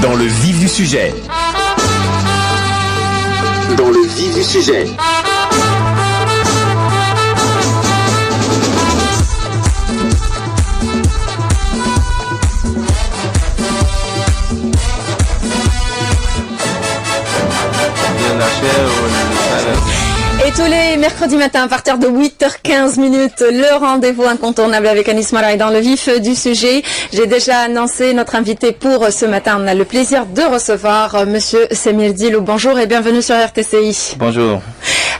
Dans le vif du sujet. Dans le vif du sujet. Et tous les mercredis matins à partir de 8h15, le rendez-vous incontournable avec Anis Maraï dans le vif du sujet. J'ai déjà annoncé notre invité pour ce matin. On a le plaisir de recevoir Monsieur Samir Dilou. Bonjour et bienvenue sur RTCI. Bonjour.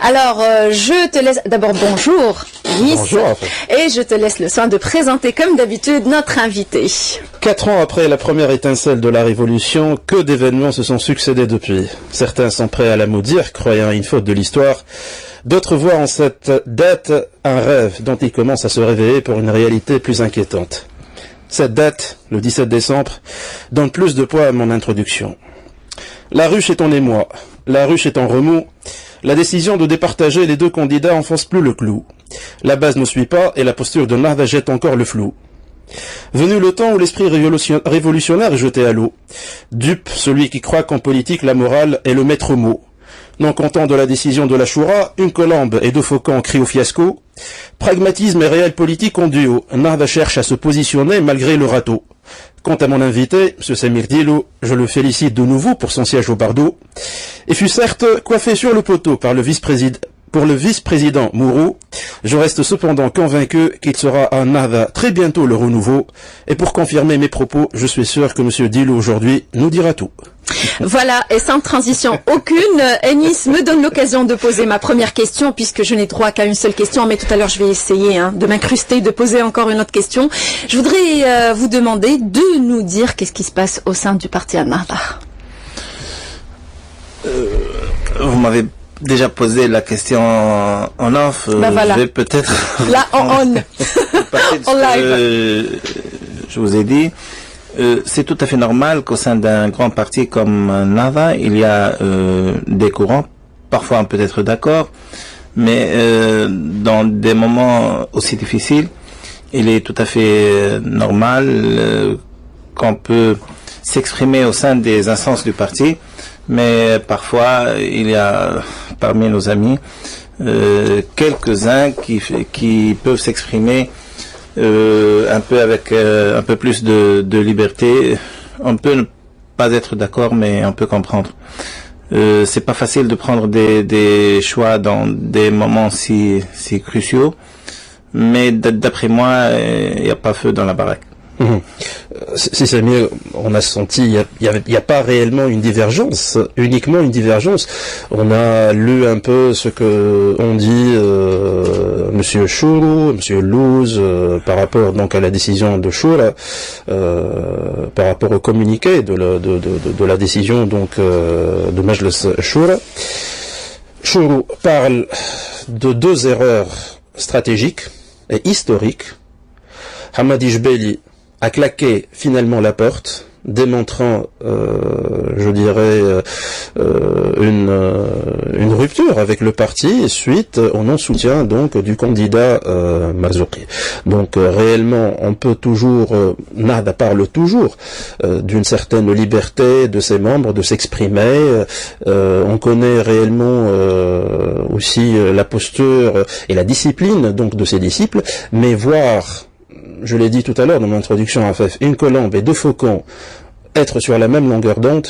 Alors, je te laisse d'abord bonjour, Anis. Bonjour. Et je te laisse le soin de présenter comme d'habitude notre invité. 4 ans après la première étincelle de la Révolution, que d'événements se sont succédés depuis. Certains sont prêts à la maudire, croyant à une faute de l'histoire. D'autres voient en cette date un rêve dont ils commencent à se réveiller pour une réalité plus inquiétante. Cette date, le 17 décembre, donne plus de poids à mon introduction. La ruche est en émoi, la ruche est en remous. La décision de départager les deux candidats enfonce plus le clou. La base ne suit pas et la posture de Nahda jette encore le flou. Venu le temps où l'esprit révolutionnaire est jeté à l'eau. Dupe celui qui croit qu'en politique la morale est le maître mot. Non content de la décision de la Choura, une colombe et deux faucons crient au fiasco. Pragmatisme et réel politique en duo. Nahda cherche à se positionner malgré le râteau. Quant à mon invité, M. Samir Dilou, je le félicite de nouveau pour son siège au Bardo, et fut certes coiffé sur le poteau par le vice-président Mourou. Je reste cependant convaincu qu'il sera à Nahda très bientôt le renouveau, et pour confirmer mes propos, je suis sûr que M. Dilou aujourd'hui nous dira tout. Voilà, et sans transition aucune, Anis me donne l'occasion de poser ma première question, puisque je n'ai droit qu'à une seule question, mais tout à l'heure je vais essayer de m'incruster, de poser encore une autre question. Je voudrais vous demander de nous dire qu'est-ce qui se passe au sein du parti Nahda. Vous m'avez déjà posé la question en off. Voilà. Je vais peut-être... Là, en live. Je vous ai dit. C'est tout à fait normal qu'au sein d'un grand parti comme Nahda, il y a des courants, parfois peut-être d'accord, mais dans des moments aussi difficiles, il est tout à fait normal qu'on peut s'exprimer au sein des instances du parti, mais parfois il y a parmi nos amis quelques-uns qui peuvent s'exprimer un peu avec un peu plus de liberté. On peut ne pas être d'accord, mais on peut comprendre. C'est pas facile de prendre des choix dans des moments si cruciaux, mais d'après moi, il n'y a pas feu dans la baraque. Si c'est mieux, on a senti, il y a pas réellement une divergence, uniquement une divergence. On a lu un peu ce que on dit Monsieur Chourou, Monsieur Louz, par rapport donc à la décision de Choura, par rapport au communiqué de la décision donc de Majlis Choura. Chourou parle de deux erreurs stratégiques et historiques. Hamadi Jbeli a claqué finalement la porte, démontrant, je dirais, une rupture avec le parti suite au non-soutien donc du candidat Marzouki. Donc réellement, on peut toujours, Nahda parle toujours d'une certaine liberté de ses membres de s'exprimer. On connaît réellement aussi la posture et la discipline donc de ses disciples, mais voir, je l'ai dit tout à l'heure dans mon introduction à FF, une colombe et deux faucons être sur la même longueur d'onde,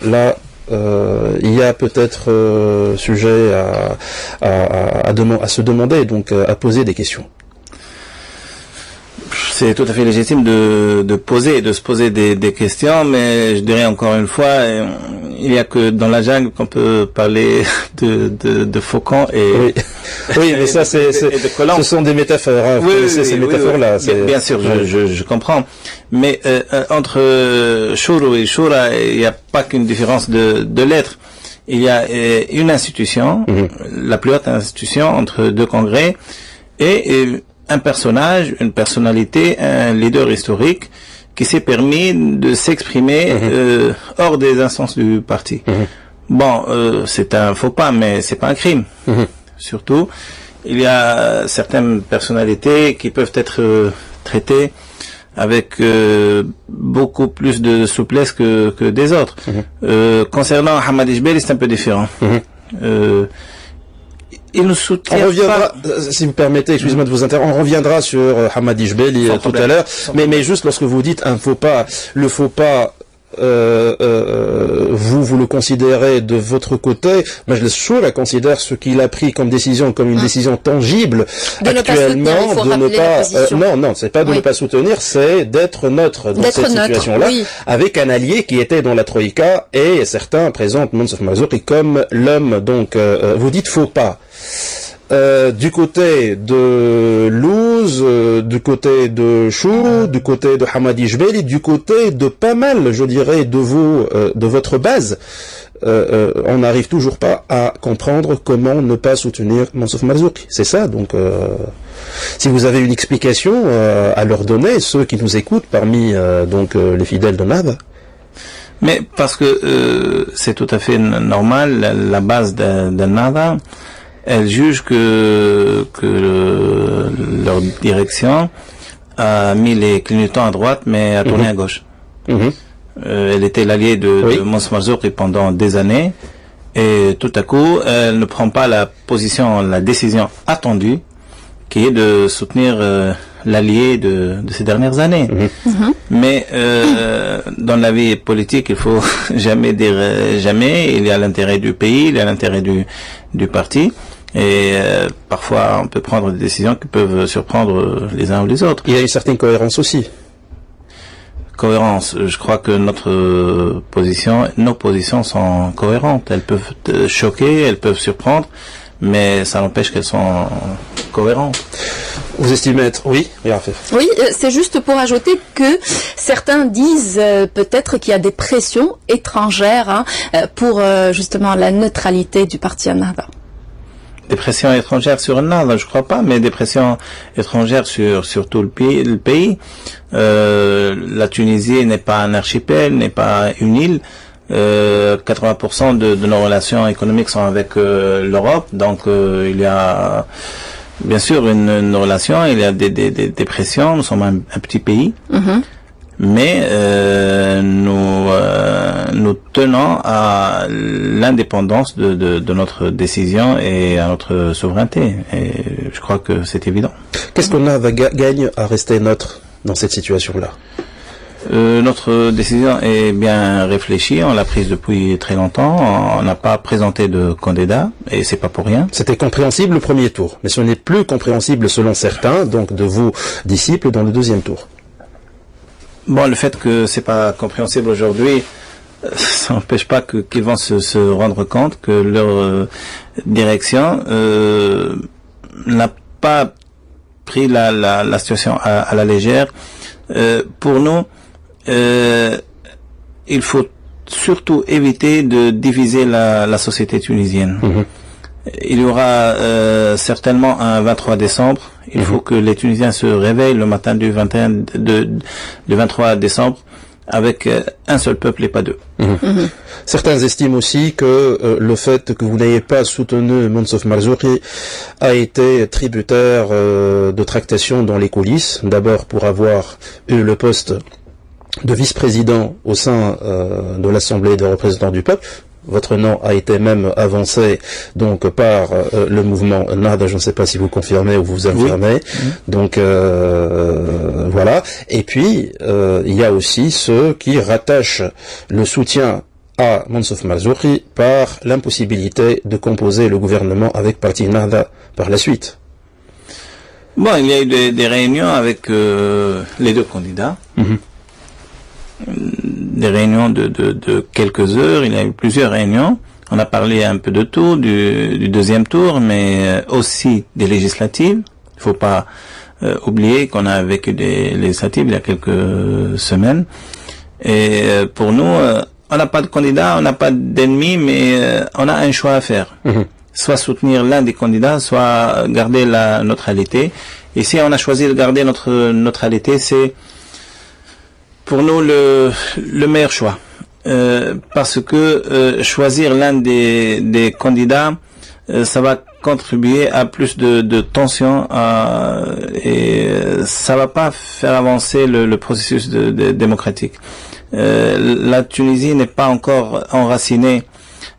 là, il y a peut-être sujet à se demander, donc à poser des questions. C'est tout à fait légitime de se poser des questions, mais je dirais encore une fois, il n'y a que dans la jungle qu'on peut parler de faucons et oui, mais ça ce sont des métaphores. Hein, oui, ces métaphores-là. Bien sûr, je comprends. Mais entre Chourou et Choura, il n'y a pas qu'une différence de lettres. Il y a une institution, la plus haute institution entre deux congrès, et un personnage, une personnalité, un leader historique qui s'est permis de s'exprimer hors des instances du parti. Bon, c'est un faux pas, mais c'est pas un crime. Surtout, il y a certaines personnalités qui peuvent être traitées avec beaucoup plus de souplesse que des autres. Concernant Hamadi Jbeli, c'est un peu différent. Il nous soutient. On reviendra, si vous permettez, excusez-moi de vous interrompre, on reviendra sur Hamadi Jbeli tout à l'heure. Mais juste lorsque vous dites un faux pas, le faux pas, vous le considérez de votre côté. Majlis Shura considère ce qu'il a pris comme décision comme une décision tangible actuellement, de ne pas non, c'est pas de ne pas soutenir, c'est d'être neutre dans cette situation-là, avec un allié qui était dans la Troïka, et certains présentent Monsef Marzouki comme l'homme. Donc vous dites faux pas. Du côté de Louz, du côté de Chou, du côté de Hamadi Jbeli, du côté de pas mal, je dirais, de votre base, on n'arrive toujours pas à comprendre comment ne pas soutenir Monsef Marzouki. C'est ça, donc si vous avez une explication à leur donner, ceux qui nous écoutent parmi les fidèles de Nahda. Mais parce que c'est tout à fait normal, la base de Nahda, elle juge que leur direction a mis les clignotants à droite, mais a tourné à gauche. Elle était l'alliée de Monsef Marzouki pendant des années, et tout à coup, elle ne prend pas la décision attendue, qui est de soutenir l'allié de ces dernières années. Mais dans la vie politique, il faut jamais dire jamais. Il y a l'intérêt du pays, il y a l'intérêt du parti. Et parfois, on peut prendre des décisions qui peuvent surprendre les uns ou les autres. Il y a une certaine cohérence aussi. Cohérence. Je crois que nos positions sont cohérentes. Elles peuvent choquer, elles peuvent surprendre, mais ça n'empêche qu'elles sont cohérentes. Vous estimez être... Oui, c'est juste pour ajouter que certains disent peut-être qu'il y a des pressions étrangères pour justement la neutralité du parti Nahda. Des pressions étrangères sur Nahda, je crois pas, mais des pressions étrangères sur tout le pays. La Tunisie n'est pas un archipel, n'est pas une île. 80% de nos relations économiques sont avec l'Europe, donc il y a bien sûr une relation, il y a des pressions. Nous sommes un petit pays, mais nous tenons à l'indépendance de notre décision et à notre souveraineté, et je crois que c'est évident. Qu'est-ce qu'on gagne à rester neutre dans cette situation-là? Notre décision est bien réfléchie, on l'a prise depuis très longtemps, on n'a pas présenté de candidat, et c'est pas pour rien. C'était compréhensible le premier tour, mais ce n'est plus compréhensible selon certains, donc de vos disciples, dans le deuxième tour. Bon, le fait que c'est pas compréhensible aujourd'hui, ça n'empêche pas qu'ils vont se rendre compte que leur direction n'a pas pris la situation à la légère. Pour nous, il faut surtout éviter de diviser la société tunisienne. Il y aura certainement un 23 décembre. Il faut que les Tunisiens se réveillent le matin du 23 décembre avec un seul peuple et pas deux. Certains estiment aussi que le fait que vous n'ayez pas soutenu Monsef Marzouki a été tributaire de tractations dans les coulisses. D'abord pour avoir eu le poste de vice-président au sein de l'Assemblée des représentants du peuple. Votre nom a été même avancé donc par le mouvement Nahda, je ne sais pas si vous confirmez ou vous infirmez. Donc voilà. Et puis il y a aussi ceux qui rattachent le soutien à Monsef Marzouki par l'impossibilité de composer le gouvernement avec parti Nahda par la suite. Bon, il y a eu des réunions avec les deux candidats. Des réunions de quelques heures, il y a eu plusieurs réunions. On a parlé un peu de tout, du deuxième tour, mais aussi des législatives. Il faut pas oublier qu'on a vécu des législatives il y a quelques semaines. Et pour nous, on n'a pas de candidat, on n'a pas d'ennemi, mais on a un choix à faire. Soit soutenir l'un des candidats, soit garder la neutralité. Et si on a choisi de garder notre neutralité, c'est pour nous le meilleur choix, parce que choisir l'un des candidats, ça va contribuer à plus de tension et ça va pas faire avancer le processus démocratique. La Tunisie n'est pas encore enracinée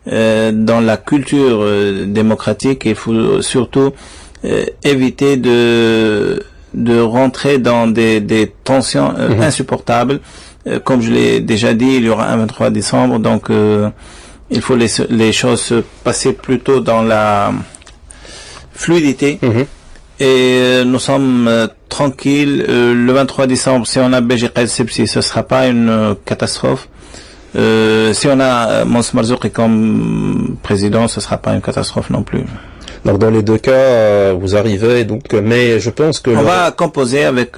dans la culture démocratique. Il faut surtout éviter de rentrer dans des tensions insupportables. Comme je l'ai déjà dit, il y aura un 23 décembre, donc il faut les choses se passer plutôt dans la fluidité. Et nous sommes tranquilles. Le 23 décembre, si on a Beji Qaïd Sebsi, ce sera pas une catastrophe. Si on a Mons Marzouki comme président, ce sera pas une catastrophe non plus. Donc dans les deux cas, vous arrivez donc, mais je pense que on va composer avec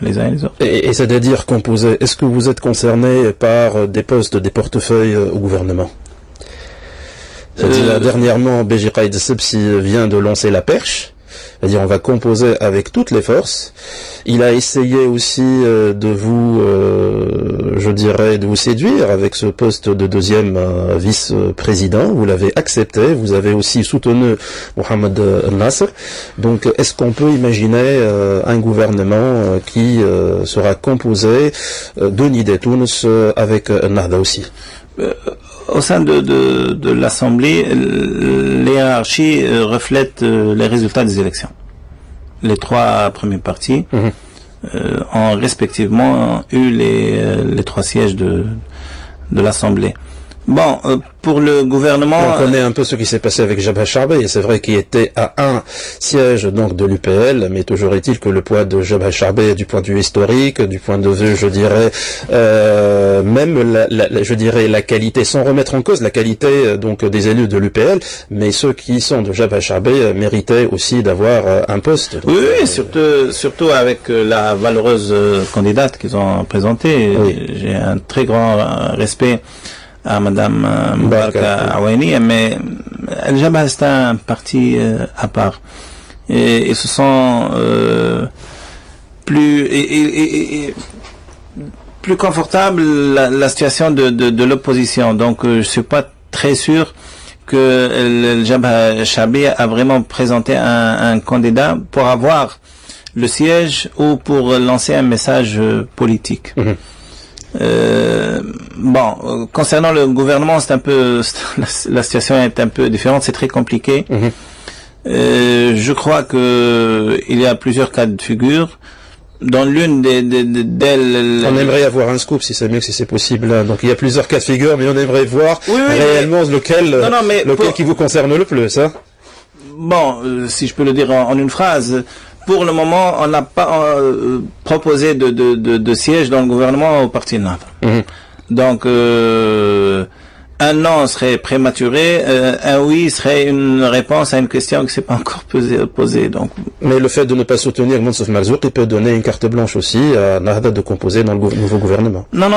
les uns et les autres. Et c'est-à-dire composer. Est-ce que vous êtes concerné par des postes, des portefeuilles au gouvernement? C'est-à-dire dernièrement, Beji Qaïd Sebsi vient de lancer la perche. C'est-à-dire on va composer avec toutes les forces. Il a essayé aussi de vous, je dirais, de vous séduire avec ce poste de deuxième vice-président. Vous l'avez accepté. Vous avez aussi soutenu Mohamed Nasser. Donc est-ce qu'on peut imaginer un gouvernement qui sera composé de Nida Tounes avec Nahda aussi? Au sein de l'Assemblée, l'hiérarchie reflète les résultats des élections. Les trois premiers partis ont respectivement eu les trois sièges de l'Assemblée. Bon, pour le gouvernement... On connaît un peu ce qui s'est passé avec Jabha Charbé, et c'est vrai qu'il était à un siège donc de l'UPL, mais toujours est-il que le poids de Jabha Charbé, du point de vue historique, du point de vue, je dirais, même je dirais la qualité, sans remettre en cause la qualité donc des élus de l'UPL, mais ceux qui sont de Jabha Charbé méritaient aussi d'avoir un poste. Donc, oui, surtout avec la valeureuse candidate qu'ils ont présentée. Oui. J'ai un très grand respect à Madame Mbaraka Aouani, mais El Jabha c'est un parti à part. Et ce sont plus confortable la situation de l'opposition. Donc je suis pas très sûr que El Jabha Chabi a vraiment présenté un candidat pour avoir le siège ou pour lancer un message politique. Bon, concernant le gouvernement, c'est un peu la situation est un peu différente, c'est très compliqué. Je crois que il y a plusieurs cas de figure. Dans l'une d'elles, on aimerait avoir un scoop si c'est mieux, si c'est possible. Donc il y a plusieurs cas de figure, mais on aimerait voir réellement lequel qui vous concerne le plus. Hein. Bon, si je peux le dire en une phrase. Pour le moment, on n'a pas proposé de siège dans le gouvernement au parti Nahda. Donc, un non serait prématuré, un oui serait une réponse à une question qui ne s'est pas encore posée. Donc. Mais le fait de ne pas soutenir Monsef Marzouki peut donner une carte blanche aussi à Nahda de composer dans le nouveau gouvernement. Non,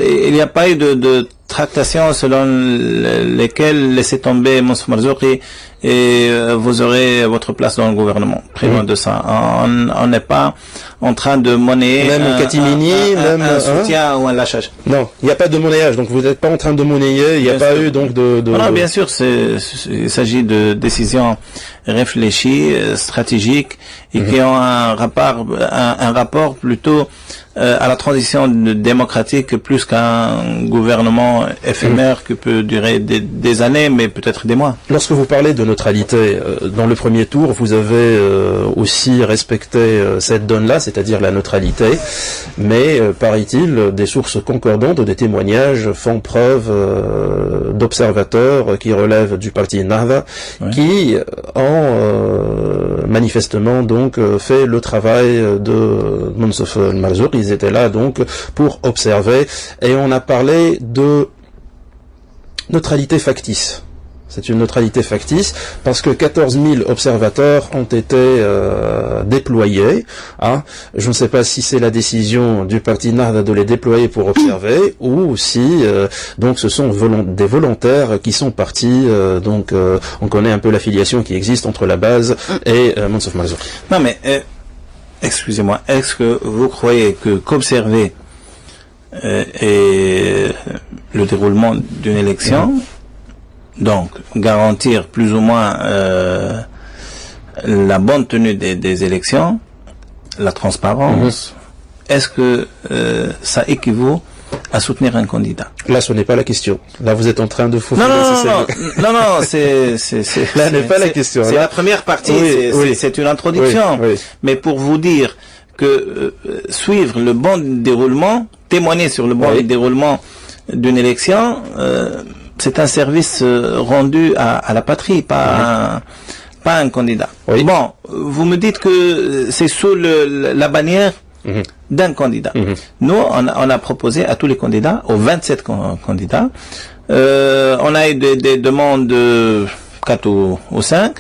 il n'y a pas eu de tractations selon lesquelles laissez tomber Monsef Marzouki et vous aurez votre place dans le gouvernement. Très loin de ça. On n'est pas en train de monnayer un soutien ou un lâchage. Non, il n'y a pas de monnayage. Donc vous n'êtes pas en train de monnayer. Il n'y a pas eu donc de. Non, bien sûr, il s'agit de décisions réfléchies, stratégiques et qui ont un rapport plutôt à la transition démocratique plus qu'un gouvernement éphémère qui peut durer des années, mais peut-être des mois. Lorsque vous parlez de neutralité, dans le premier tour, vous avez aussi respecté cette donne-là, c'est-à-dire la neutralité, mais paraît-il, des sources concordantes, des témoignages font preuve d'observateurs qui relèvent du parti Nahda, qui ont manifestement donc fait le travail de Monsef Marzouki. Ils étaient là donc pour observer, et on a parlé de neutralité factice. C'est une neutralité factice parce que 14 000 observateurs ont été déployés. Je ne sais pas si c'est la décision du parti Nahda de les déployer pour observer ou si donc ce sont des volontaires qui sont partis. Donc on connaît un peu l'affiliation qui existe entre la base et Monsef Marzouki. Non mais excusez-moi, est-ce que vous croyez qu'observer et le déroulement d'une élection Donc, garantir plus ou moins la bonne tenue des élections, la transparence. Est-ce que ça équivaut à soutenir un candidat? Là, ce n'est pas la question. Là, vous êtes en train de faufiler. Non, c'est là n'est pas la question. C'est la première partie, c'est une introduction. Oui. Mais pour vous dire que suivre le bon déroulement, témoigner sur le bon déroulement d'une élection, c'est un service rendu à la patrie, pas un candidat. Oui. Bon, vous me dites que c'est sous la bannière d'un candidat. Nous, on a proposé à tous les candidats, aux 27 candidats, on a eu des demandes de 4 ou 5.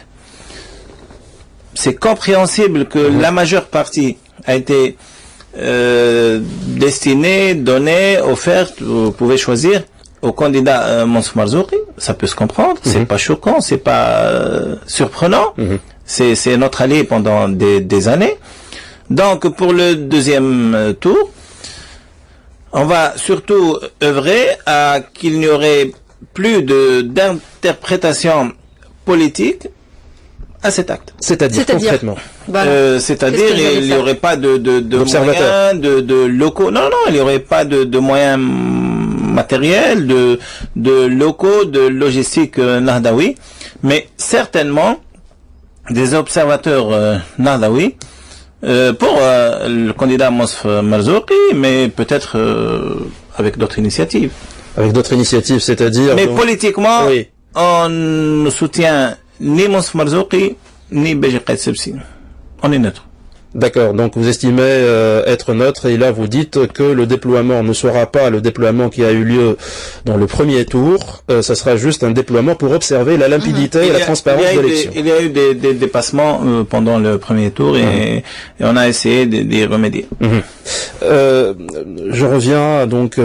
C'est compréhensible que la majeure partie a été destinée, donnée, offerte, vous pouvez choisir, au candidat Mansour Marzouki. Ça peut se comprendre, c'est pas choquant, c'est pas surprenant, c'est notre allié pendant des années. Donc, pour le deuxième tour, on va surtout œuvrer à qu'il n'y aurait plus d'interprétation politique à cet acte. C'est-à-dire concrètement. Voilà. C'est-à-dire, il n'y aurait pas de moyens, de locaux. Non, il n'y aurait pas de moyens matériels, de locaux, de logistique nahdaoui, mais certainement des observateurs nahdaoui, pour le candidat Mansour Marzouki, mais peut-être avec d'autres initiatives. Avec d'autres initiatives, c'est-à-dire... Mais donc, politiquement, on ne soutient ni Mansour Marzouki, ni Beji Qaïd Sebsi. On est neutre. D'accord, donc vous estimez être neutre, et là vous dites que le déploiement ne sera pas le déploiement qui a eu lieu dans le premier tour, ça sera juste un déploiement pour observer la limpidité et la transparence de l'élection. Il y a eu des dépassements pendant le premier tour et on a essayé d'y remédier. Je reviens donc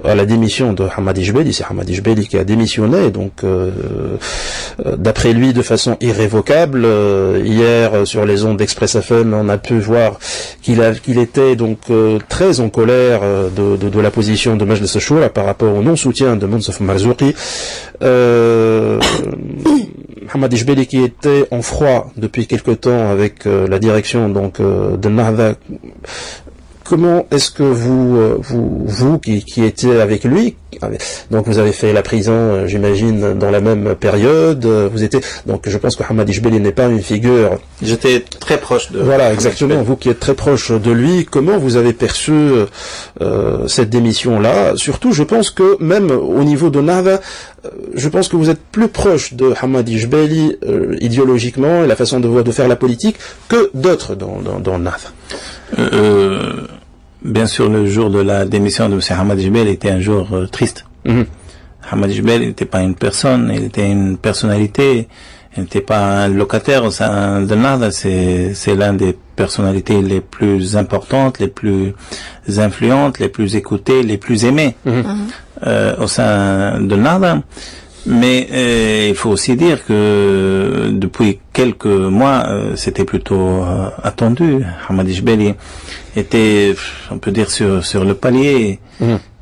à la démission de Hamadi Jbeli. C'est Hamadi Jbeli qui a démissionné, donc d'après lui de façon irrévocable. Hier sur les ondes d'Express FM, on a pu voir qu'il était donc très en colère de la position de Majlis Shura par rapport au non-soutien de Mansour Marzouki. Hamadi Jbeli qui était en froid depuis quelque temps avec la direction donc de Nahda. Comment est-ce que vous qui étiez avec lui, donc vous avez fait la prison, j'imagine, dans la même période, vous étiez, donc je pense que Hamadi Jbeli n'est pas une figure... J'étais très proche de... Voilà, exactement, vous qui êtes très proche de lui, comment vous avez perçu cette démission-là? Surtout, je pense que même au niveau de Nahda, je pense que vous êtes plus proche de Hamadi Jbeli idéologiquement et la façon de faire la politique que d'autres dans Nahda. Bien sûr, le jour de la démission de M. Hamadi Jbeli était un jour triste. Hamadi Jbeli n'était pas une personne, il était une personnalité, il n'était pas un locataire au sein de Nahda, c'est l'un des personnalités les plus importantes, les plus influentes, les plus écoutées, les plus aimées au sein de Nahda. Mais il faut aussi dire que depuis quelques mois, c'était plutôt attendu. Hamadi Jbeli était, on peut dire, sur le palier.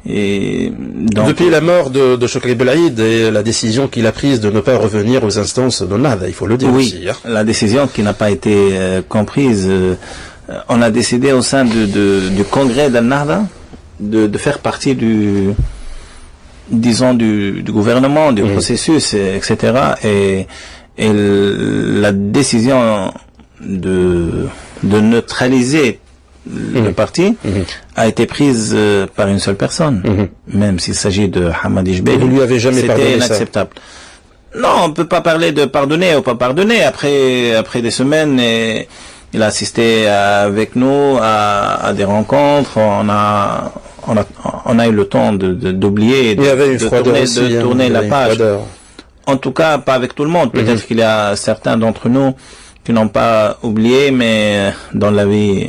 Et donc, depuis la mort de Chokri Belaïd et la décision qu'il a prise de ne pas revenir aux instances de Nahda, il faut le dire aussi. La décision qui n'a pas été comprise. On a décidé au sein du congrès de Nahda de faire partie du gouvernement, du processus, etc. Et la décision de neutraliser le parti a été prise par une seule personne, même s'il s'agit de Hamadi Jbeli. Vous lui avez jamais pardonné? C'était inacceptable. Non, on peut pas parler de pardonner ou pas pardonner. Après des semaines, il a assisté avec nous à des rencontres. On a eu le temps d'oublier, de tourner la page. En tout cas, pas avec tout le monde. Peut-être qu'il y a certains d'entre nous qui n'ont pas oublié, mais dans la vie,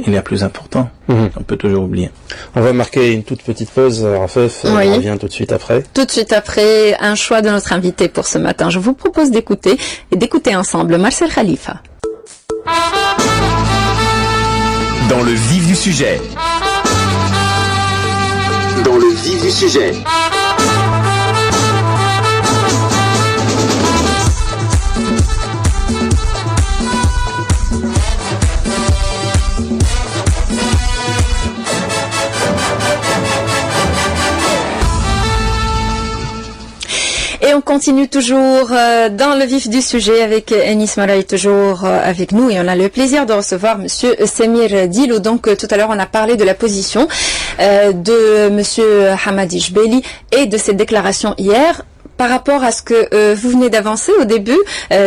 il y a plus important. On peut toujours oublier. On va marquer une toute petite pause, Rafef, on revient tout de suite après. Tout de suite après, un choix de notre invité pour ce matin. Je vous propose d'écouter ensemble Marcel Khalifa. Dans le vif du sujet. Dans le vif du sujet. continue toujours dans le vif du sujet avec Anis Maraï toujours avec nous et on a le plaisir de recevoir Monsieur Samir Dilou. Donc tout à l'heure on a parlé de la position de Monsieur Hamadi Jbeli et de ses déclarations hier. Par rapport à ce que vous venez d'avancer au début,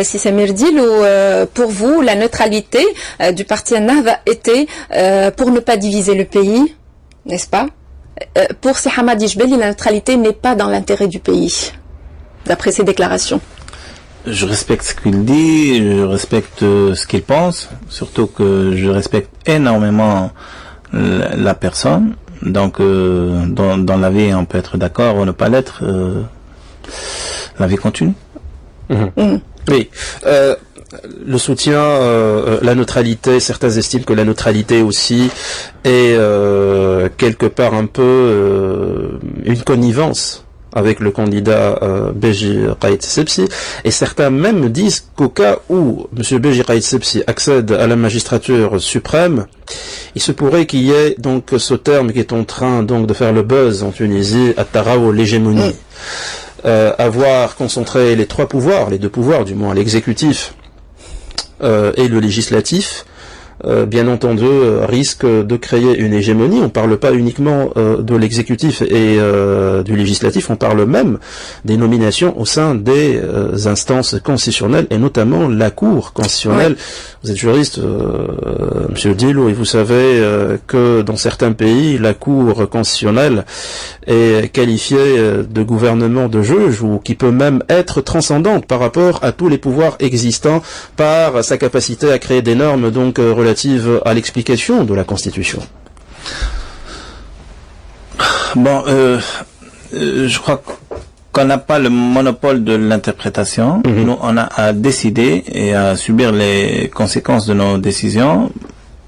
si Samir Dilou, pour vous, la neutralité du parti Ennahda était pour ne pas diviser le pays, n'est-ce pas? Pour ces Hamadi Jbeli, la neutralité n'est pas dans l'intérêt du pays, d'après ses déclarations. Je respecte ce qu'il dit, je respecte ce qu'il pense, surtout que je respecte énormément la personne. Donc, dans la vie, on peut être d'accord ou ne pas l'être. La vie continue. Oui. Le soutien, la neutralité, certains estiment que la neutralité aussi est quelque part un peu une connivence avec le candidat Beji Caïd Essebsi, et certains même disent qu'au cas où M. Beji Caïd Essebsi accède à la magistrature suprême, il se pourrait qu'il y ait donc ce terme qui est en train donc de faire le buzz en Tunisie, at-taraw, l'hégémonie. Avoir concentré les trois pouvoirs, les deux pouvoirs du moins, l'exécutif et le législatif, bien entendu, risque de créer une hégémonie. On ne parle pas uniquement de l'exécutif et du législatif, on parle même des nominations au sein des instances constitutionnelles et notamment la Cour constitutionnelle. Ouais. Vous êtes juriste, Monsieur Dilou, et vous savez que dans certains pays, la Cour constitutionnelle est qualifiée de gouvernement de juge ou qui peut même être transcendante par rapport à tous les pouvoirs existants par sa capacité à créer des normes donc relatives à l'explication de la Constitution. Bon, je crois qu'on n'a pas le monopole de l'interprétation. Nous, on a à décider et à subir les conséquences de nos décisions.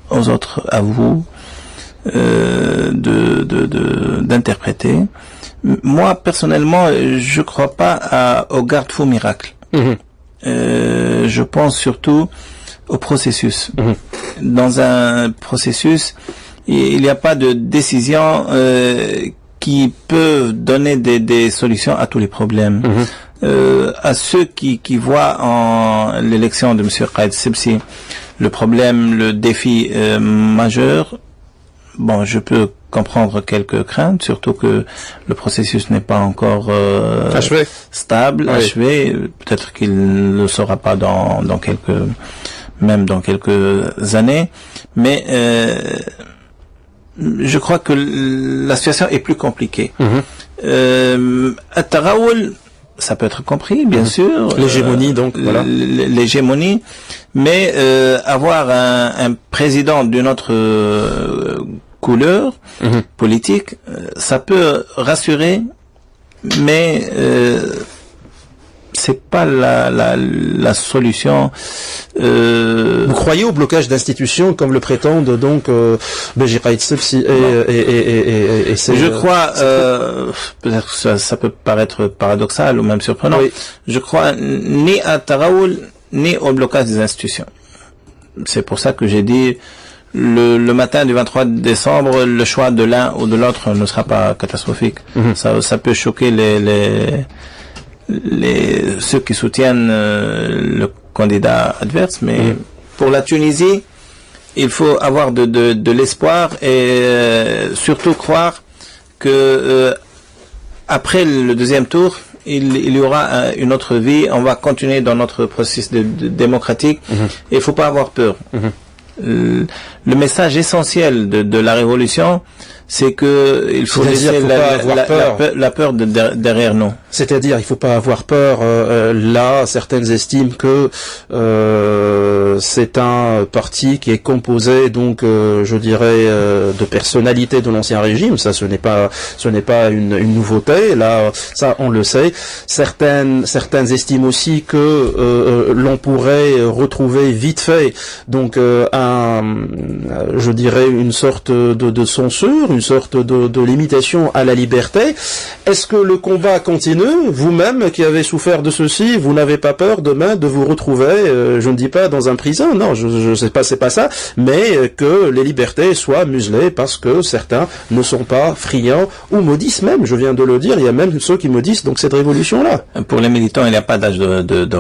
Aux autres, à vous d'interpréter. Moi, personnellement, je crois pas au garde-fou miracle. Je pense surtout au processus. Dans un processus, il n'y a pas de décision qui peut donner des solutions à tous les problèmes. À ceux qui voient en l'élection de M. Caïd Essebsi le problème, le défi majeur, bon, je peux comprendre quelques craintes, surtout que le processus n'est pas encore stable, achevé. Peut-être qu'il ne le sera pas dans quelques années, mais je crois que la situation est plus compliquée. At-Taraoul, ça peut être compris, bien sûr. L'hégémonie, donc, voilà. L'hégémonie, mais avoir un président d'une autre couleur politique, ça peut rassurer, mais c'est pas la solution. Vous croyez au blocage d'institutions comme le prétendent donc Beji Caïd Essebsi et c'est. Je crois, peut-être que ça peut paraître paradoxal ou même surprenant. Oui. Je crois ni à Taraoul ni au blocage des institutions. C'est pour ça que j'ai dit le matin du 23 décembre, le choix de l'un ou de l'autre ne sera pas catastrophique. Ça peut choquer ceux qui soutiennent le candidat adverse, mais pour la Tunisie, il faut avoir de l'espoir et surtout croire que après le deuxième tour, il y aura une autre vie. On va continuer dans notre processus démocratique et il faut pas avoir peur. Le message essentiel de la révolution, c'est que il faut laisser la peur derrière nous. C'est-à-dire, il faut pas avoir peur. Là, certaines estiment que c'est un parti qui est composé, donc, je dirais, de personnalités de l'ancien régime. Ça, ce n'est pas une nouveauté. Là, ça, on le sait. Certaines estiment aussi que l'on pourrait retrouver vite fait, donc, je dirais, une sorte de censure, une sorte de limitation à la liberté. Est-ce que le combat continue? Vous-même qui avez souffert de ceci, vous n'avez pas peur demain de vous retrouver, je ne dis pas dans un prison, non, je sais pas, c'est pas ça, mais que les libertés soient muselées parce que certains ne sont pas friands ou maudissent même, je viens de le dire, il y a même ceux qui maudissent donc cette révolution-là. Pour les militants, il n'y a pas d'âge de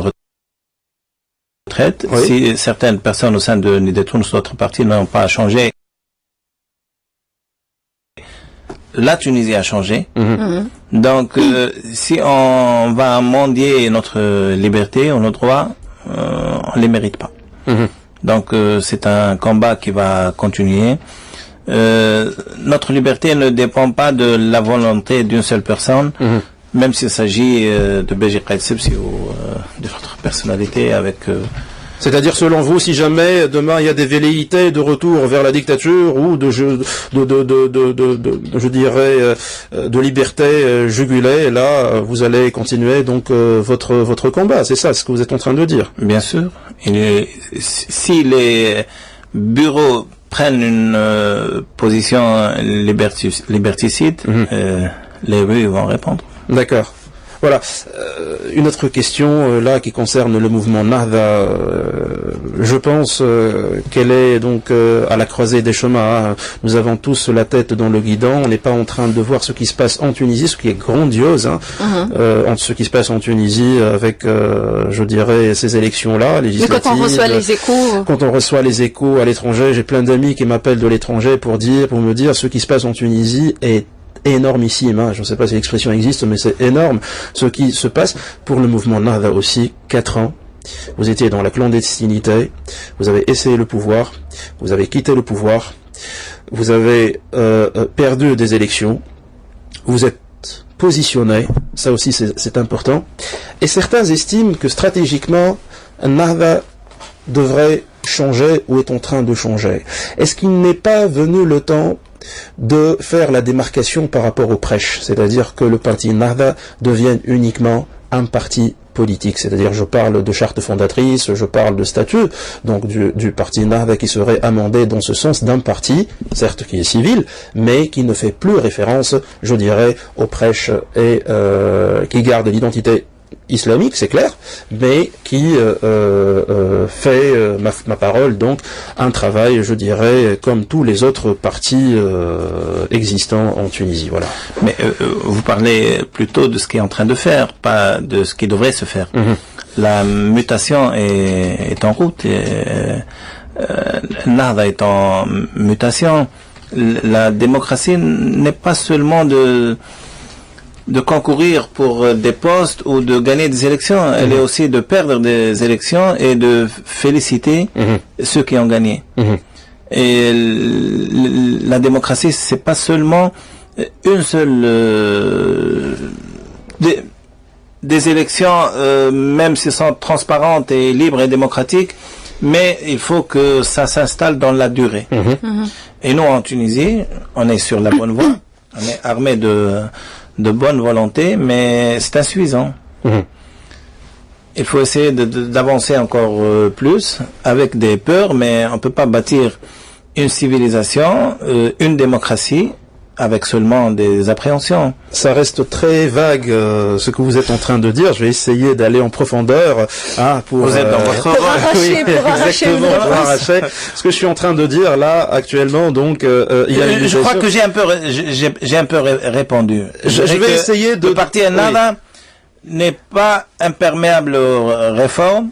retraite. Oui. Si certaines personnes au sein de Nidetoun, notre parti, n'ont pas changé, la Tunisie a changé. Donc, si on va mendier notre liberté ou nos droits, on les mérite pas. Donc, c'est un combat qui va continuer. Notre liberté ne dépend pas de la volonté d'une seule personne, même s'il s'agit de Béji Qaïd Sebsi ou de notre personnalité avec... C'est-à-dire, selon vous, si jamais demain il y a des velléités de retour vers la dictature ou je dirais, de liberté jugulée, là, vous allez continuer donc votre combat. C'est ça, ce que vous êtes en train de dire. Bien sûr. Si les bureaux prennent une position liberticide, les rues vont répondre. D'accord. Voilà. Une autre question là qui concerne le mouvement Nahda. Je pense qu'elle est donc à la croisée des chemins. Hein. Nous avons tous la tête dans le guidon. On n'est pas en train de voir ce qui se passe en Tunisie, ce qui est grandiose. Hein, ce qui se passe en Tunisie avec, je dirais, ces élections-là législatives. Mais quand on reçoit les échos, quand on reçoit les échos à l'étranger, j'ai plein d'amis qui m'appellent de l'étranger pour me dire ce qui se passe en Tunisie est énormissime, hein. Je ne sais pas si l'expression existe, mais c'est énorme ce qui se passe pour le mouvement Nahda aussi. 4 ans, vous étiez dans la clandestinité, vous avez essayé le pouvoir, vous avez quitté le pouvoir, vous avez perdu des élections, vous êtes positionné, ça aussi c'est important, et certains estiment que stratégiquement Nahda devrait changer ou est en train de changer. Est-ce qu'il n'est pas venu le temps de faire la démarcation par rapport aux prêches, c'est-à-dire que le parti Nahda devienne uniquement un parti politique, c'est-à-dire je parle de charte fondatrice, je parle de statut, donc du parti Nahda qui serait amendé dans ce sens d'un parti, certes qui est civil, mais qui ne fait plus référence, je dirais, aux prêches et qui garde l'identité islamique, c'est clair, mais qui fait, ma parole, donc, un travail, je dirais, comme tous les autres partis existants en Tunisie. Voilà. Mais vous parlez plutôt de ce qui est en train de faire, pas de ce qui devrait se faire. La mutation est en route. Nahda est en mutation. La démocratie n'est pas seulement de concourir pour des postes ou de gagner des élections, elle est aussi de perdre des élections et de féliciter ceux qui ont gagné. Et la démocratie, c'est pas seulement une seule des élections, même si elles sont transparentes et libres et démocratiques, mais il faut que ça s'installe dans la durée. Et nous, en Tunisie, on est sur la bonne voie, on est armé de bonne volonté, mais c'est insuffisant. Il faut essayer d'avancer encore plus avec des peurs, mais on ne peut pas bâtir une civilisation, une démocratie avec seulement des appréhensions. Ça reste très vague ce que vous êtes en train de dire. Je vais essayer d'aller en profondeur. Vous êtes dans votre pour arracher, pour arracher. Ce que je suis en train de dire là actuellement, donc il y a une je crois que j'ai un peu répondu. Je vais essayer de... Le parti Nahda n'est pas imperméable aux réformes,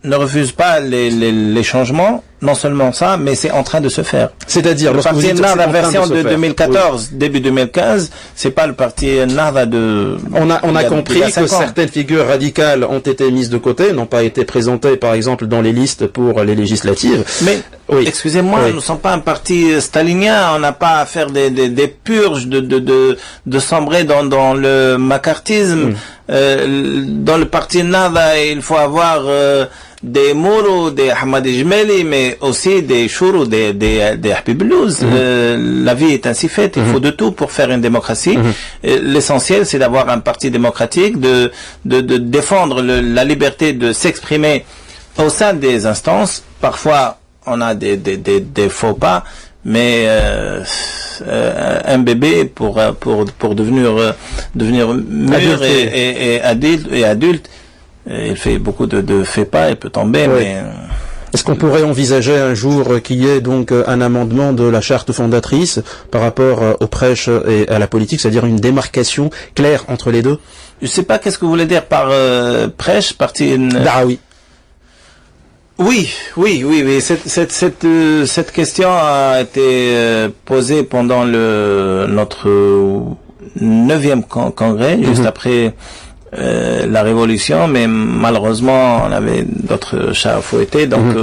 ne refuse pas les changements. Non seulement ça, mais c'est en train de se faire. C'est-à-dire, le parti Nahda, la version de 2014, début 2015, c'est pas le parti Nahda de... On a compris que certaines figures radicales ont été mises de côté, n'ont pas été présentées, par exemple, dans les listes pour les législatives. Mais, excusez-moi, nous ne sommes pas un parti stalinien, on n'a pas à faire des purges, de sombrer dans le macartisme. Dans le parti Nahda, il faut avoir des Mouro, des Hamadi Jmeli, mais aussi des Chourou, des Habiblouz. La vie est ainsi faite, il faut de tout pour faire une démocratie. L'essentiel, c'est d'avoir un parti démocratique, de défendre la liberté de s'exprimer au sein des instances. Parfois, on a des faux pas, Mais un bébé pour devenir mûr et adulte, il fait beaucoup de fait pas, il peut tomber, oui. mais est-ce qu'on pourrait envisager un jour qu'il y ait donc un amendement de la charte fondatrice par rapport aux prêches et à la politique, c'est-à-dire une démarcation claire entre les deux? Je sais pas qu'est-ce que vous voulez dire par prêche, partie Daraoui. Oui. Cette question a été posée pendant notre 9e congrès, juste après la Révolution, mais malheureusement on avait d'autres chats à fouetter, donc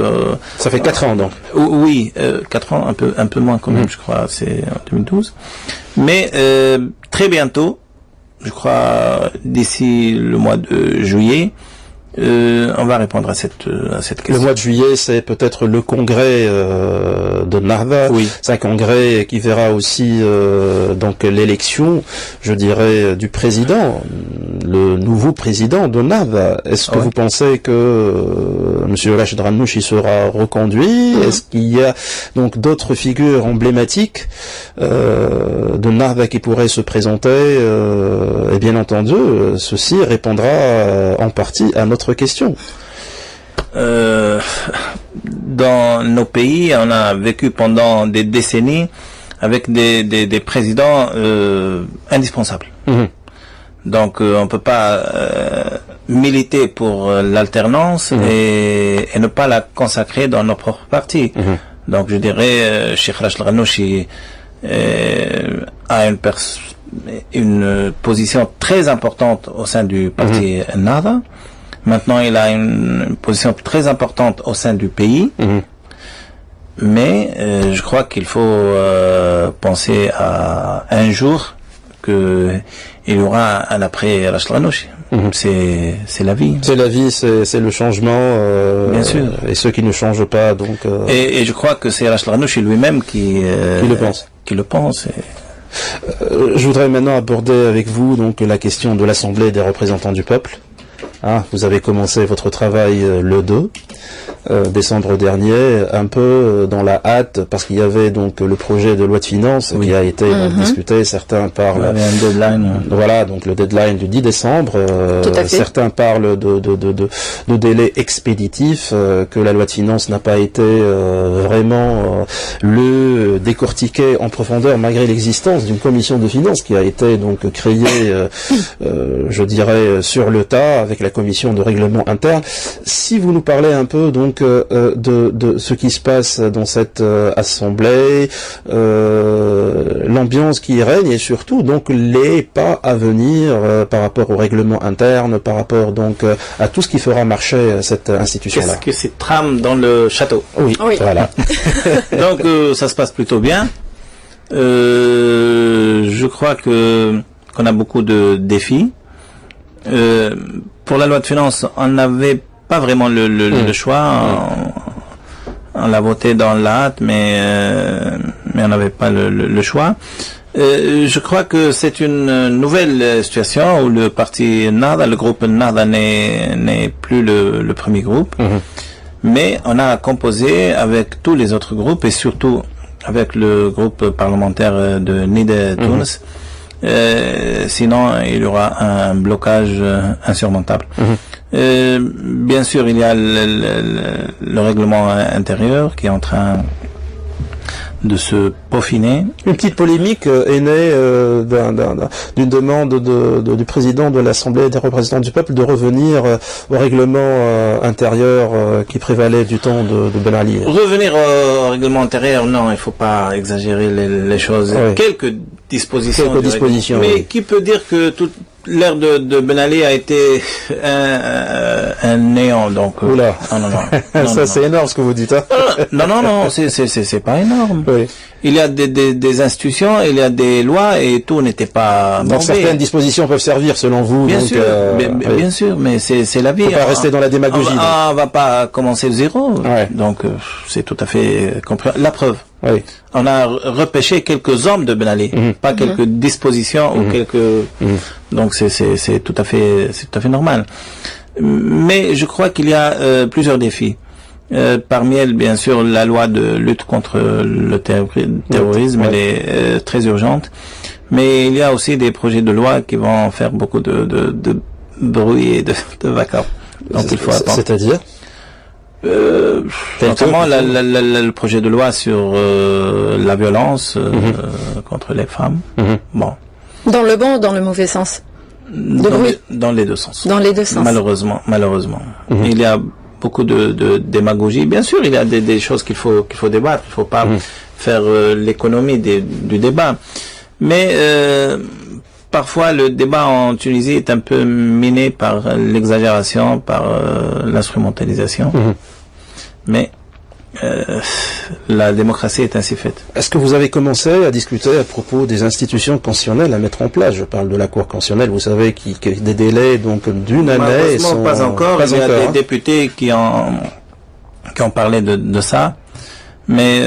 ça fait 4 ans donc. Oui, 4 ans, un peu moins quand même, je crois, c'est en 2012. Mais très bientôt, je crois d'ici le mois de juillet, on va répondre à cette question. Le mois de juillet, c'est peut-être le congrès de Nahda. Oui. C'est un congrès qui verra aussi donc l'élection, je dirais, du président, le nouveau président de Nahda. Est-ce que vous pensez que Monsieur Rachid Ghannouchi sera reconduit? Est-ce qu'il y a donc d'autres figures emblématiques de Nahda qui pourraient se présenter? Et bien entendu, ceci répondra en partie à notre question. Dans nos pays, on a vécu pendant des décennies avec des présidents indispensables. Donc on peut pas militer pour l'alternance et ne pas la consacrer dans nos propres partis. Donc je dirais Cheikh Rachid Ghannouchi a une position très importante au sein du parti Nahda. Maintenant, il a une position très importante au sein du pays. Mais je crois qu'il faut penser à un jour qu'il y aura un après Rachid Ghannouchi. C'est la vie. C'est la vie, c'est le changement. Bien sûr. Et ceux qui ne changent pas, donc. Et je crois que c'est Rachid Ghannouchi lui-même qui le pense. Qui le pense. Je voudrais maintenant aborder avec vous donc la question de l'Assemblée des représentants du peuple. Vous avez commencé votre travail le 2 décembre dernier, un peu dans la hâte, parce qu'il y avait donc le projet de loi de finances qui a été discuté. Certains parlent... Il y avait un deadline. Voilà, donc le deadline du 10 décembre. Certains parlent de délai expéditif, que la loi de finances n'a pas été vraiment décortiquée en profondeur, malgré l'existence d'une commission de finances qui a été donc créée, je dirais, sur le tas, avec la commission de règlement interne. Si vous nous parlez un peu donc de ce qui se passe dans cette assemblée, l'ambiance qui y règne et surtout donc les pas à venir par rapport au règlement interne, par rapport donc à tout ce qui fera marcher cette institution-là. Qu'est-ce que c'est trame dans le château? Oui. Voilà. Donc ça se passe plutôt bien. Je crois qu'on a beaucoup de défis. Pour la loi de finances, on n'avait pas vraiment le choix. On l'a voté dans la hâte, mais on n'avait pas le choix. Je crois que c'est une nouvelle situation où le parti Nahda, le groupe Nahda n'est plus le premier groupe, mais on a composé avec tous les autres groupes et surtout avec le groupe parlementaire de Nida Tunis. Sinon, il y aura un blocage insurmontable. Bien sûr, il y a le règlement intérieur qui est en train de se peaufiner. Une petite polémique est née d'une demande du président de l'Assemblée des représentants du peuple de revenir au règlement intérieur qui prévalait du temps de Ben Ali. Revenir au règlement intérieur, non, il faut pas exagérer les choses. Oui. Quelques dispositions. Mais oui. qui peut dire que toute l'ère de Ben Ali a été un néant, donc. Oula. Non, ça c'est énorme ce que vous dites. Hein. Non, c'est pas énorme. Oui. Il y a des institutions, il y a des lois et tout n'était pas. Donc certaines dispositions peuvent servir selon vous. Bien donc, sûr, bien sûr, mais c'est la vie. Faut pas rester dans la démagogie. On va pas commencer de zéro. Ouais. Donc c'est tout à fait compréhensible. La preuve. Oui. On a repêché quelques hommes de Ben Ali, pas quelques dispositions ou quelques. Donc c'est tout à fait normal. Mais je crois qu'il y a plusieurs défis. Parmi elles, bien sûr, la loi de lutte contre le terrorisme, elle est très urgente. Mais il y a aussi des projets de loi qui vont faire beaucoup de bruit et de vacarme. Donc il faut attendre. C'est-à-dire notamment le projet de loi sur la violence contre les femmes. Bon. Dans le bon ou dans le mauvais sens? Dans les deux sens. Dans les deux sens. Malheureusement. Il y a beaucoup de démagogie. Bien sûr, il y a des choses qu'il faut débattre. Il faut pas faire l'économie du débat. Mais parfois, le débat en Tunisie est un peu miné par l'exagération, par l'instrumentalisation. Mais la démocratie est ainsi faite. Est-ce que vous avez commencé à discuter à propos des institutions constitutionnelles à mettre en place? Je parle de la Cour constitutionnelle, vous savez, qui des délais donc d'une année. Pas encore. Il y a des députés qui ont parlé de ça. Mais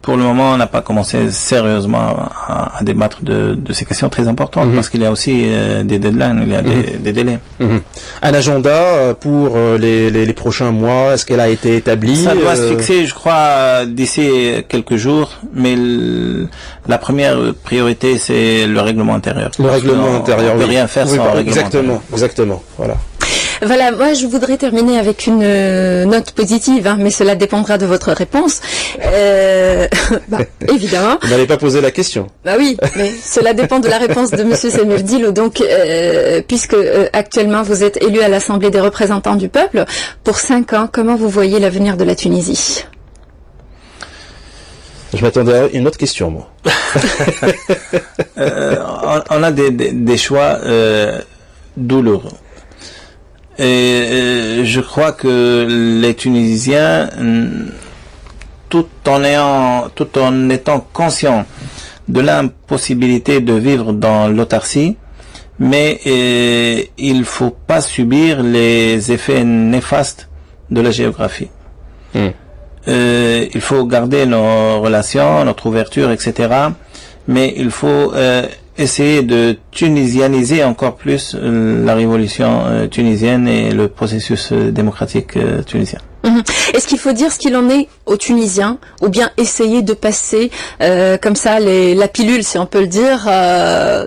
pour le moment, on n'a pas commencé sérieusement à débattre de ces questions très importantes, parce qu'il y a aussi des deadlines, il y a des délais. Un agenda pour les prochains mois, est-ce qu'elle a été établie? Ça doit se fixer, je crois, d'ici quelques jours, mais la première priorité, c'est le règlement intérieur. Le règlement intérieur, on peut rien faire sans règlement intérieur. Exactement, voilà. Voilà, moi je voudrais terminer avec une note positive, mais cela dépendra de votre réponse. Évidemment. Vous n'allez pas poser la question. Bah oui, mais cela dépend de la réponse de Monsieur Semir Dilo. Donc, puisque actuellement vous êtes élu à l'Assemblée des représentants du peuple, pour 5 ans, comment vous voyez l'avenir de la Tunisie? Je m'attendais à une autre question, moi. On a des choix douloureux. Et je crois que les Tunisiens, tout en étant conscients de l'impossibilité de vivre dans l'autarcie, mais il faut pas subir les effets néfastes de la géographie. Il faut garder nos relations, notre ouverture, etc. Mais il faut essayer de tunisianiser encore plus la révolution tunisienne et le processus démocratique tunisien. Est-ce qu'il faut dire ce qu'il en est aux Tunisiens, ou bien essayer de passer comme ça la pilule, si on peut le dire,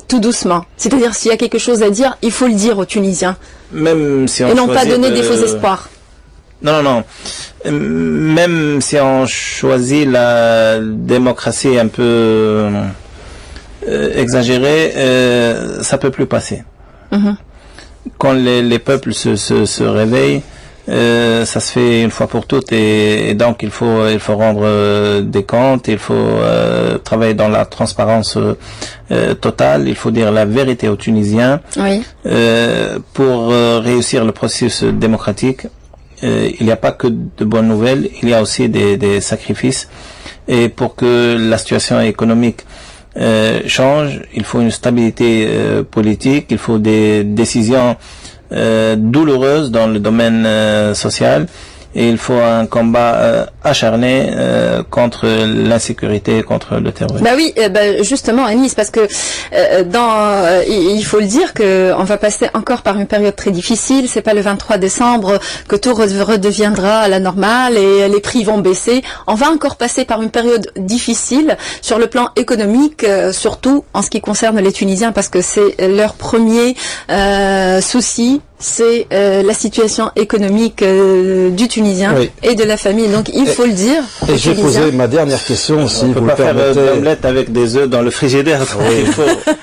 tout doucement? C'est-à-dire, s'il y a quelque chose à dire, il faut le dire aux Tunisiens. Même si on et non pas donner des faux espoirs. Non. Même si on choisit la démocratie un peu exagérée, ça peut plus passer. Quand les peuples se réveillent, ça se fait une fois pour toutes, et donc il faut rendre des comptes, il faut travailler dans la transparence totale, il faut dire la vérité aux Tunisiens. Pour réussir le processus démocratique. Il n'y a pas que de bonnes nouvelles, il y a aussi des sacrifices, et pour que la situation économique change, il faut une stabilité politique, il faut des décisions douloureuses dans le domaine social, et il faut un combat acharné contre l'insécurité, contre le terrorisme. Bah oui, justement, Anis, parce que il faut le dire que on va passer encore par une période très difficile. C'est pas le 23 décembre que tout redeviendra à la normale et les prix vont baisser. On va encore passer par une période difficile sur le plan économique, surtout en ce qui concerne les Tunisiens, parce que c'est leur premier souci. C'est la situation économique du Tunisien et de la famille. Donc il faut le dire. Et je vais poser ma dernière question, si vous le permettez. On peut pas faire d'omelette avec des œufs dans le frigidaire.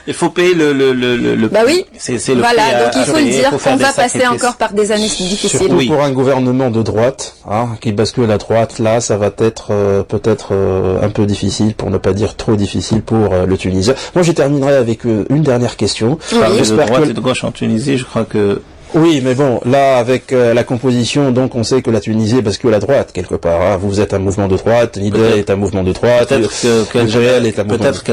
Il faut payer le bah oui. C'est le voilà, prix donc il faut le dire qu'on va passer encore par des années difficiles. Surtout pour un gouvernement de droite, qui bascule à droite, là, ça va être peut-être un peu difficile, pour ne pas dire trop difficile pour le Tunisien. Moi, je terminerai avec une dernière question. De droite et de gauche en Tunisie, je crois que... Oui, mais bon, là, avec la composition, donc on sait que la Tunisie bascule à droite, quelque part. Vous êtes un mouvement de droite, l'IDE est un mouvement de droite, peut-être qu'El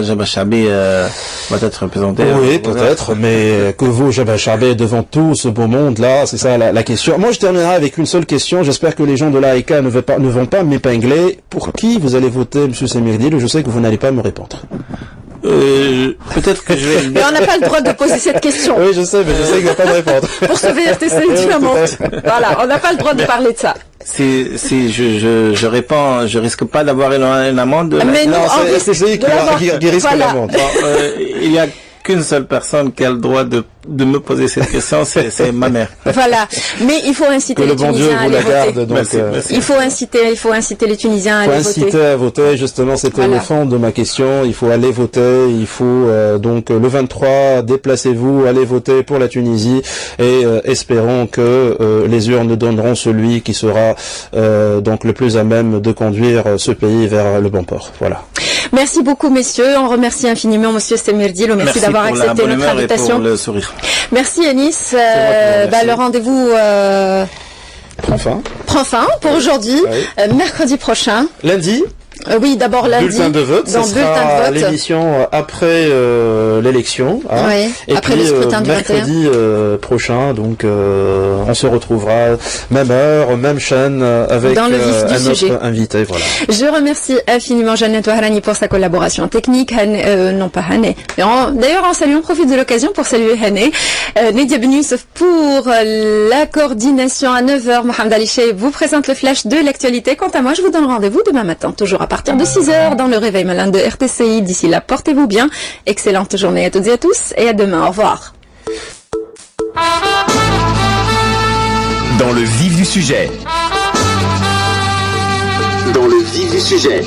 Jabal Chabi va être représenté. Oui, peut-être, mais que vous, Jabal Chabi, devant tout ce beau monde-là, c'est ça la question. Moi, je terminerai avec une seule question. J'espère que les gens de l'AEK ne vont pas m'épingler. Pour qui vous allez voter, M. Semir Dilo? Je sais que vous n'allez pas me répondre. Peut-être que je vais... Mais on n'a pas le droit de poser cette question. Oui, je sais, mais je sais qu'il ne va pas me répondre. Pour sauver RTC, voilà, on n'a pas le droit de parler de ça. si je réponds, je risque pas d'avoir une amende. Mais Non, on c'est risque CCI de l'avoir. qui risque Voilà. l'amende. Bon, il y a qu'une seule personne qui a le droit de me poser cette question, c'est ma mère. Voilà. Mais il faut inciter Que les le bon Dieu Tunisiens à vous aller la garde. voter. Donc, Merci, merci. Il faut inciter les Tunisiens à faut aller voter. inciter à voter, justement, c'était Voilà. le fond de ma question. Il faut aller voter, il faut donc le 23, déplacez-vous, allez voter pour la Tunisie et espérons que les urnes donneront celui qui sera donc le plus à même de conduire ce pays vers le bon port. Voilà. Merci beaucoup, messieurs. On remercie infiniment Monsieur Semirdilo. Merci d'avoir pour la accepté bonne notre humeur et invitation. pour le sourire. Merci, Anis. moi qui vous remercie. Le rendez-vous Enfin, prend fin pour aujourd'hui. Oui. Mercredi prochain. lundi, Oui, d'abord lundi. bulletin de vote, Dans ce bulletin sera de vote. l'émission après l'élection. Hein. Oui, Et après puis le scrutin du 21. mercredi prochain, donc on se retrouvera même heure, même chaîne avec Dans le vif du un sujet. autre invité. Voilà. Je remercie infiniment Jeannette Ouahrani pour sa collaboration technique. Non pas Hané. D'ailleurs, en saluant, on profite de l'occasion pour saluer Hané. Nedia Ben Youssef pour la coordination à 9h. Mohamed Ali Cheib vous présente le flash de l'actualité. Quant à moi, je vous donne rendez-vous demain matin, toujours à partir de 6h dans le réveil malin de RTCI. D'ici là, portez-vous bien. Excellente journée à toutes et à tous et à demain. Au revoir. Dans le vif du sujet. Dans le vif du sujet.